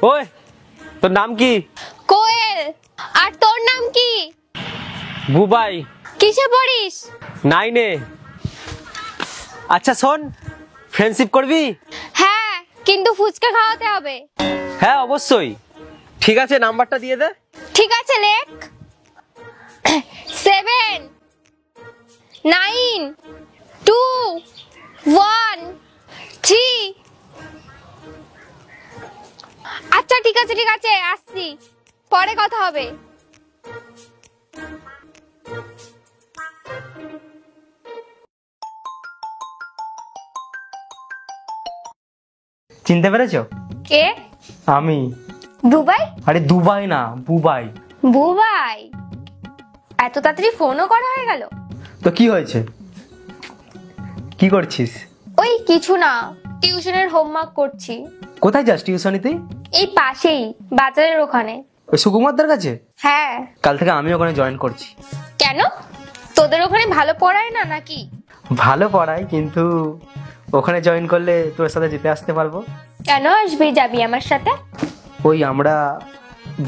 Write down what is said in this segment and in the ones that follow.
ওই তোর নাম কি? কোয়েল। আর তোর নাম কি? বুবাই। কিসে পড়িস? 9 এ। আচ্ছা শোন, ফ্রেন্ডশিপ করবি? হ্যাঁ, কিন্তু ফুচকা খাওয়াতে হবে। হ্যাঁ অবশ্যই। ঠিক আছে, নাম্বারটা দিয়ে দে। ঠিক আছে, লেখ 7 9 2 1 3। আচ্ছা ঠিক আছে আসছি, পরে কথা হবে। চিনতে পেরেছো? কে? আমি। দুবাই? আরে দুবাই না, বুবাই। বুবাই? এত তাড়াতাড়ি ফোনও করা হয়ে গেল? তো কি হয়েছে, কি করছিস? ওই কিছু না, টিউশনের হোমওয়ার্ক করছি। কোথায় যাস টিউশনি তুই? এই পাশেই, বাজারের ওখানে। ওই সুকুমারদার কাছে? হ্যাঁ। কাল থেকে আমি ওখানে জয়েন করছি। কেন, তোদের ওখানে ভালো পড়ায় না নাকি? ভালো পড়াই, কিন্তু ওখানে জয়েন করলে তোর সাথে যেতে আসতে পারবো। কেন আসবি, যাবি আমার সাথে? ওই আমরা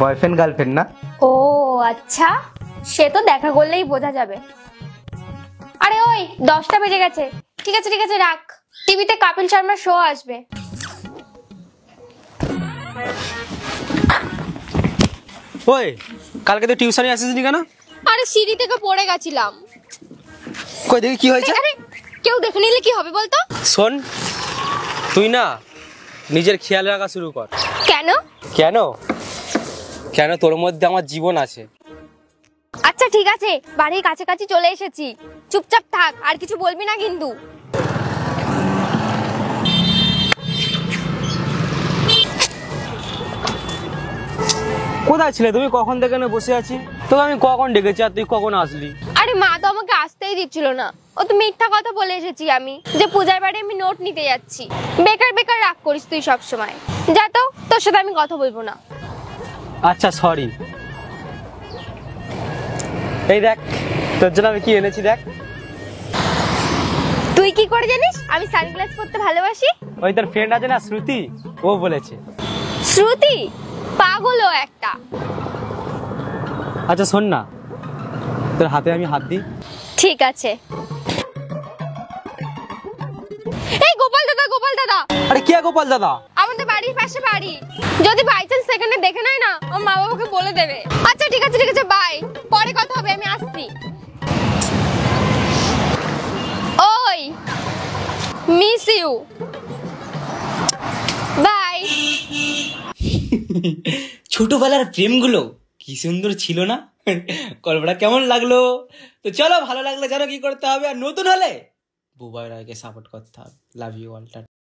বয়ফ্রেন্ড গার্লফ্রেন্ড না? ও আচ্ছা, সে তো দেখা করলেই বোঝা যাবে। আরে ওই 10টা বেজে গেছে। ঠিক আছে রাখ, টিভিতে কপিল শর্মার শো আসবে। ওই কালকে তো টিউশনে আসিসনি কেন? আরে সিঁড়ি থেকে পড়ে গেছিলাম। কই দেখি কি হয়েছে। আরে কেউ দেখে নিলে কি হবে বলতো? শোন, তুই না নিজের খেয়াল রাখা শুরু কর। কেন? কেন কেন তোর মধ্যে আমার জীবন আছে। আচ্ছা ঠিক আছে, বাড়ির কাছাকাছি চলে এসেছি, চুপচাপ থাক, আর কিছু বলবি না কিন্তু। কোথায় ছিলে তুমি? কখন থেকে না বসে আছি, তোকে আমি কখন ডেকেছি আর তুই কখন আসলি? আরে মা তো আমাকে আসতেই দিচ্ছিল না, ও তো মিথ্যা কথা বলে এসেছি আমি, যে পূজার বাড়ি আমি নোট নিতে যাচ্ছি। বেকার রাগ করিস তুই সব সময়। যা তো, তোর সাথে আমি কথা বলবো না। আচ্ছা সরি। এই দেখ তোর জন্য আমি কি এনেছি, দেখ। তুই কি করে জানিস আমি সানগ্লাস পরতে ভালোবাসি? ওই তোর ফ্রেন্ড আছে না শ্রুতি, ও বলেছে। শ্রুতি? পাগল ও একটা। আচ্ছা শোন না, তোর হাতে আমি হাত দিই। ঠিক আছে। এই গোপাল দাদা। আরে কে গোপাল দাদা? আমাদের বাড়ির পাশে বাড়ি, যদি বাই চান্স সেখানে দেখে নেয় না, আমার মা বাবাকে বলে দেবে। আচ্ছা ঠিক আছে বাই, পরে কথা হবে, আমি আসছি। ওই মিস ইউ, বাই। ছোটবেলার প্রেমগুলো কি সুন্দর ছিল না? গল্পটা কেমন লাগলো? তো চলো, ভালো লাগলে জানো কি করতে হবে, আর নতুন হলে বুবাই রায়কে সাপোর্ট করতে হবে। Love you all.